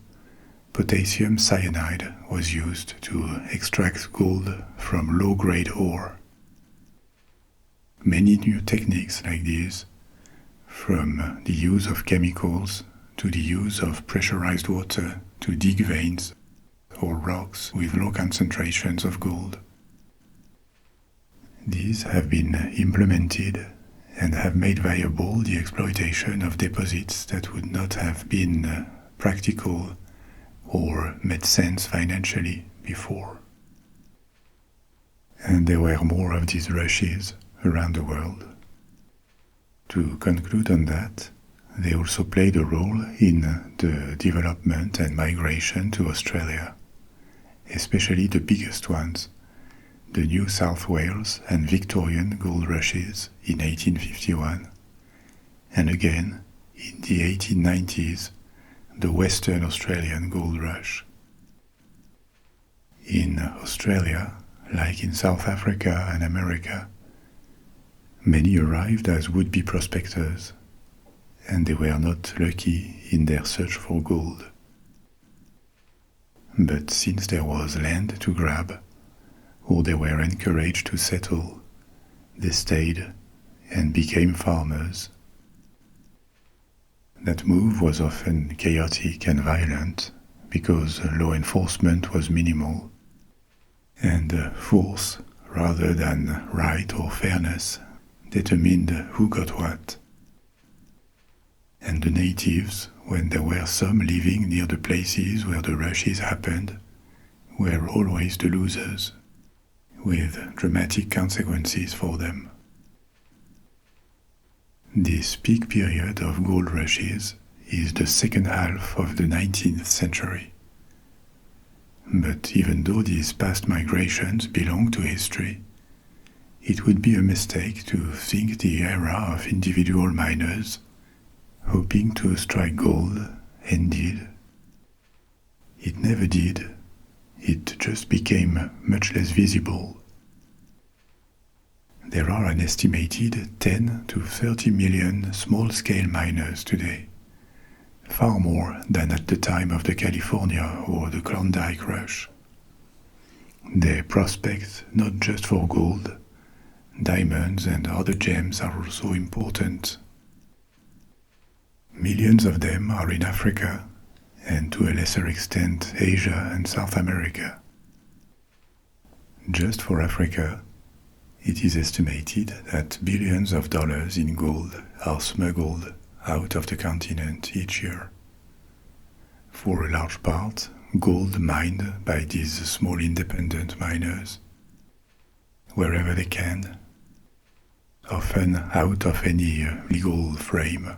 potassium cyanide was used to extract gold from low-grade ore. Many new techniques like these, from the use of chemicals to the use of pressurized water to dig veins or rocks with low concentrations of gold. These have been implemented and have made viable the exploitation of deposits that would not have been practical or made sense financially before. And there were more of these rushes around the world. To conclude on that, they also played a role in the development and migration to Australia, especially the biggest ones, the New South Wales and Victorian gold rushes in 1851, and again in the 1890s, the Western Australian gold rush. In Australia, like in South Africa and America, many arrived as would-be prospectors, and they were not lucky in their search for gold. But since there was land to grab, or they were encouraged to settle, they stayed and became farmers. That move was often chaotic and violent because law enforcement was minimal, and force, rather than right or fairness, determined who got what. And the natives, when there were some living near the places where the rushes happened, were always the losers, with dramatic consequences for them. This peak period of gold rushes is the second half of the 19th century. But even though these past migrations belong to history, it would be a mistake to think the era of individual miners hoping to strike gold ended. It never did. It just became much less visible. There are an estimated 10 to 30 million small-scale miners today, far more than at the time of the California or the Klondike Rush. They prospect not just for gold, diamonds and other gems are also important. Millions of them are in Africa, and to a lesser extent Asia and South America. Just for Africa, it is estimated that billions of dollars in gold are smuggled out of the continent each year. For a large part, gold mined by these small independent miners, wherever they can, often out of any legal frame.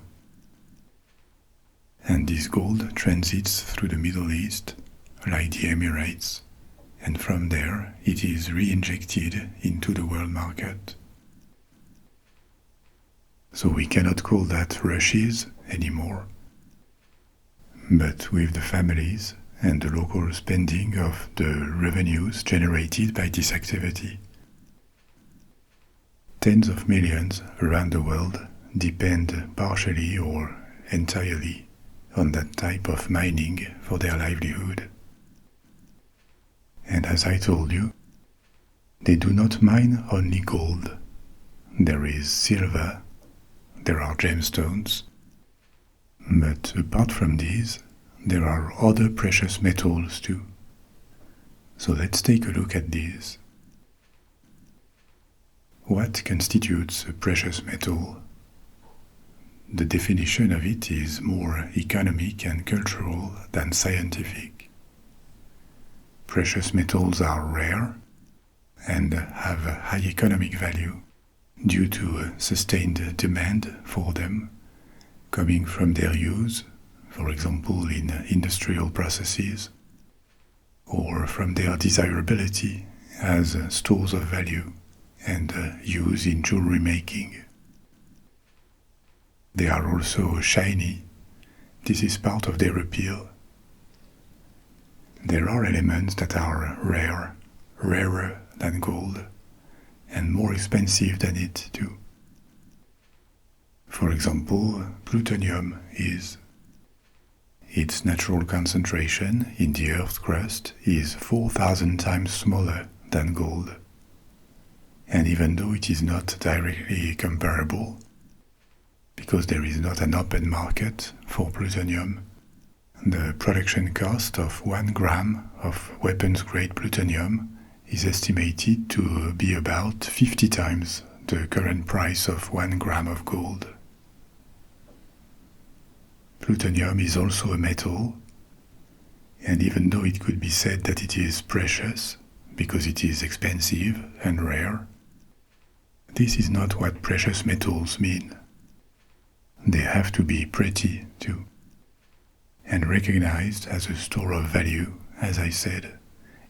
And this gold transits through the Middle East, like the Emirates, and from there it is re-injected into the world market. So we cannot call that rushes anymore. But with the families and the local spending of the revenues generated by this activity, tens of millions around the world depend partially or entirely on that type of mining for their livelihood. And as I told you, they do not mine only gold. There is silver, there are gemstones, But apart from these, there are other precious metals too. So let's take a look at these. What constitutes a precious metal? The definition of it is more economic and cultural than scientific. Precious metals are rare and have a high economic value due to a sustained demand for them coming from their use, for example in industrial processes, or from their desirability as stores of value and use in jewelry making. They are also shiny. This is part of their appeal. There are elements that are rare, rarer than gold, and more expensive than it too. For example, plutonium is. Its natural concentration in the Earth's crust is 4,000 times smaller than gold. And even though it is not directly comparable, because there is not an open market for plutonium, the production cost of 1 gram of weapons-grade plutonium is estimated to be about 50 times the current price of 1 gram of gold. Plutonium is also a metal, and even though it could be said that it is precious, because it is expensive and rare, this is not what precious metals mean. They have to be pretty too, and recognized as a store of value, as I said,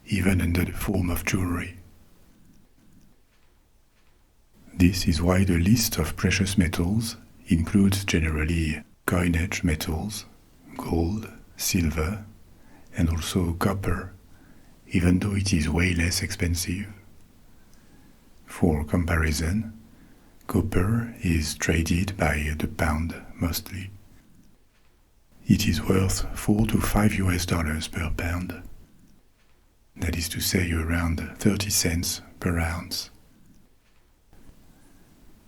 even under the form of jewelry. This is why the list of precious metals includes generally coinage metals, gold, silver, and also copper, even though it is way less expensive. For comparison, copper is traded by the pound mostly. It is worth $4 to $5 per pound. That is to say around 30 cents per ounce.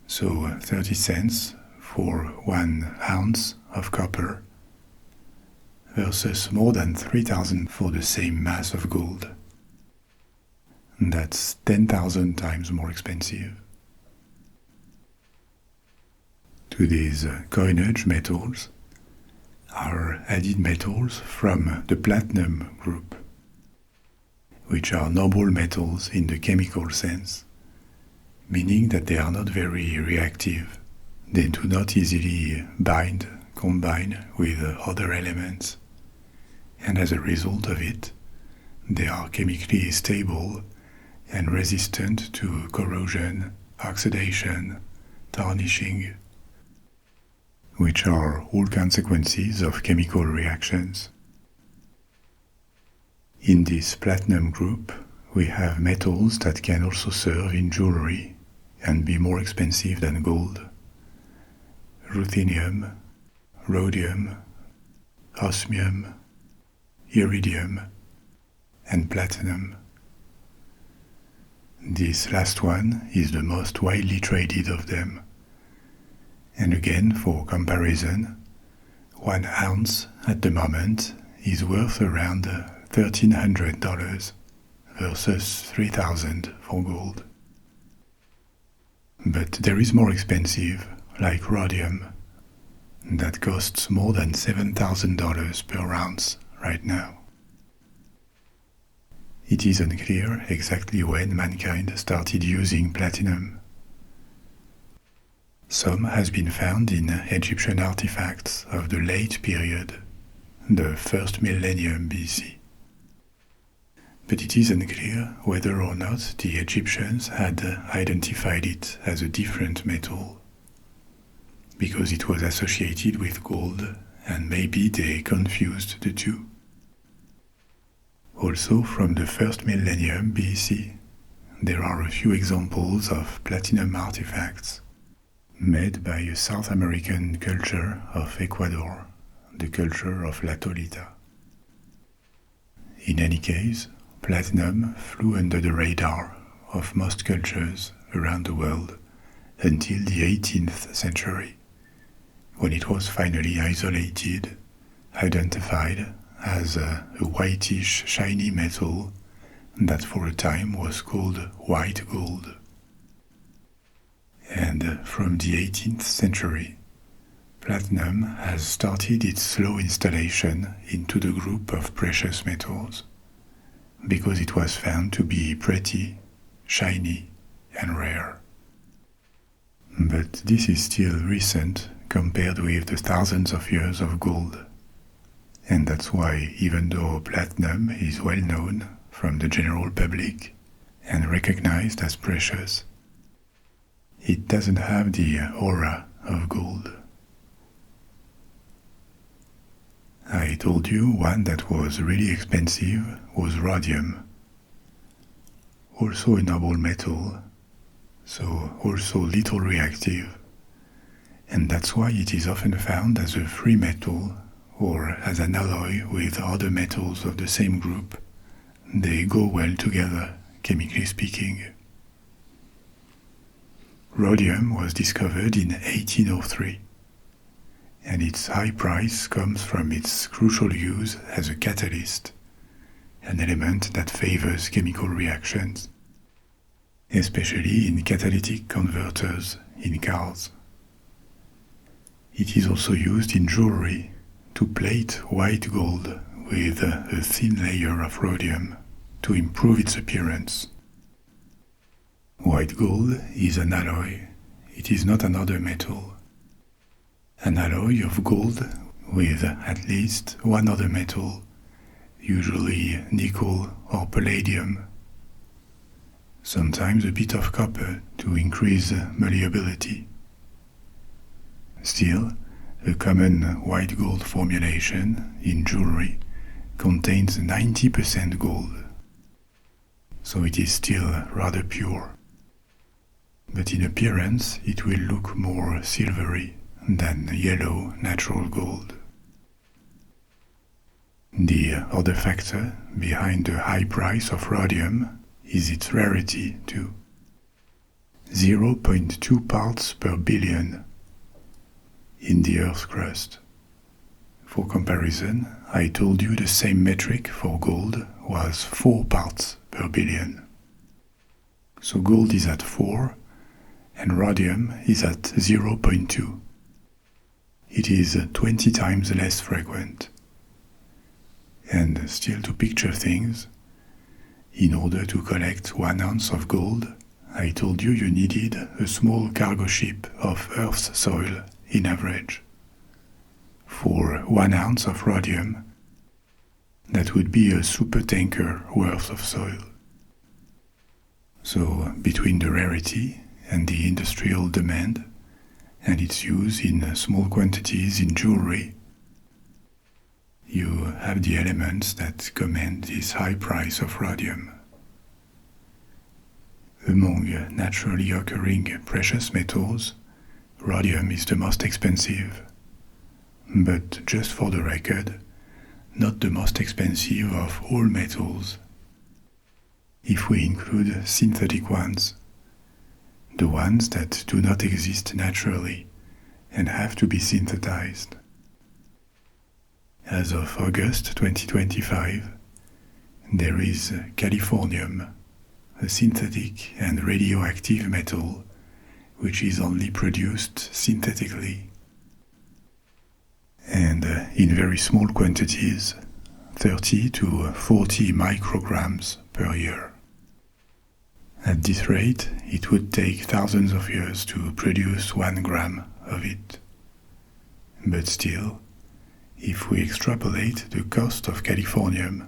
So 30 cents for 1 ounce of copper versus more than 3,000 for the same mass of gold. That's 10,000 times more expensive. To these coinage metals are added metals from the platinum group, which are noble metals in the chemical sense, meaning that they are not very reactive. They do not easily combine with other elements, and as a result of it, they are chemically stable and resistant to corrosion, oxidation, tarnishing, which are all consequences of chemical reactions. In this platinum group, we have metals that can also serve in jewelry and be more expensive than gold. Ruthenium, rhodium, osmium, iridium, and platinum. This last one is the most widely traded of them. And again, for comparison, 1 ounce at the moment is worth around $1,300 versus $3,000 for gold. But there is more expensive, like rhodium, that costs more than $7,000 per ounce right now. It is unclear exactly when mankind started using platinum. Some has been found in Egyptian artifacts of the late period, the first millennium BC. But it is unclear whether or not the Egyptians had identified it as a different metal, because it was associated with gold and maybe they confused the two. Also, from the first millennium BC, there are a few examples of platinum artifacts made by a South American culture of Ecuador, the culture of La Tolita. In any case, platinum flew under the radar of most cultures around the world until the 18th century, when it was finally isolated, identified as a whitish shiny metal that for a time was called white gold. And from the 18th century, platinum has started its slow installation into the group of precious metals because it was found to be pretty, shiny, and rare. But this is still recent compared with the thousands of years of gold. And that's why, even though platinum is well known from the general public and recognized as precious, it doesn't have the aura of gold. I told you one that was really expensive was rhodium, also a noble metal, so also little reactive, and that's why it is often found as a free metal or as an alloy with other metals of the same group. They go well together, chemically speaking. Rhodium was discovered in 1803, and its high price comes from its crucial use as a catalyst, an element that favors chemical reactions, especially in catalytic converters in cars. It is also used in jewelry to plate white gold with a thin layer of rhodium to improve its appearance. White gold is an alloy. It is not another metal. An alloy of gold with at least one other metal, usually nickel or palladium. Sometimes a bit of copper to increase malleability. Still, a common white gold formulation in jewelry contains 90% gold, so it is still rather pure. But in appearance it will look more silvery than yellow natural gold. The other factor behind the high price of rhodium is its rarity too. 0.2 parts per billion in the Earth's crust. For comparison, I told you the same metric for gold was 4 parts per billion. So gold is at 4 and rhodium is at 0.2. It is 20 times less frequent. And still to picture things, in order to collect 1 ounce of gold, I told you you needed a small cargo ship of Earth's soil in average. For 1 ounce of rhodium, that would be a supertanker worth of soil. So between the rarity and the industrial demand, and its use in small quantities in jewelry, you have the elements that command this high price of rhodium. Among naturally occurring precious metals, rhodium is the most expensive, but just for the record, not the most expensive of all metals. If we include synthetic ones, the ones that do not exist naturally and have to be synthesized. As of August 2025, there is californium, a synthetic and radioactive metal which is only produced synthetically and in very small quantities, 30 to 40 micrograms per year. At this rate, it would take thousands of years to produce 1 gram of it. But still, if we extrapolate the cost of californium,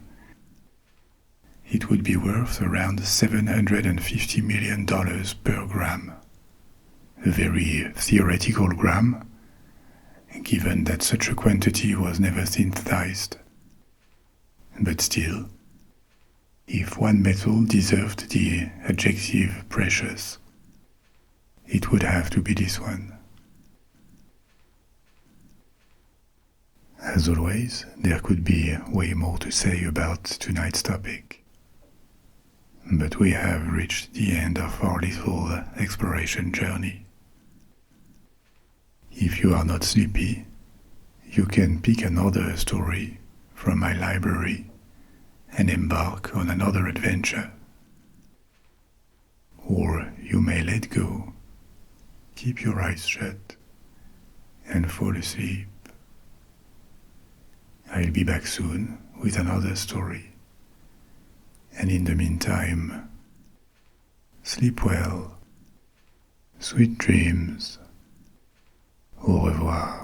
it would be worth around $750 million per gram. A very theoretical gram, given that such a quantity was never synthesized. But still, if one metal deserved the adjective precious, it would have to be this one. As always, there could be way more to say about tonight's topic. But we have reached the end of our little exploration journey. If you are not sleepy, you can pick another story from my library and embark on another adventure. Or you may let go, keep your eyes shut, and fall asleep. I'll be back soon with another story. And in the meantime, sleep well, sweet dreams, au revoir.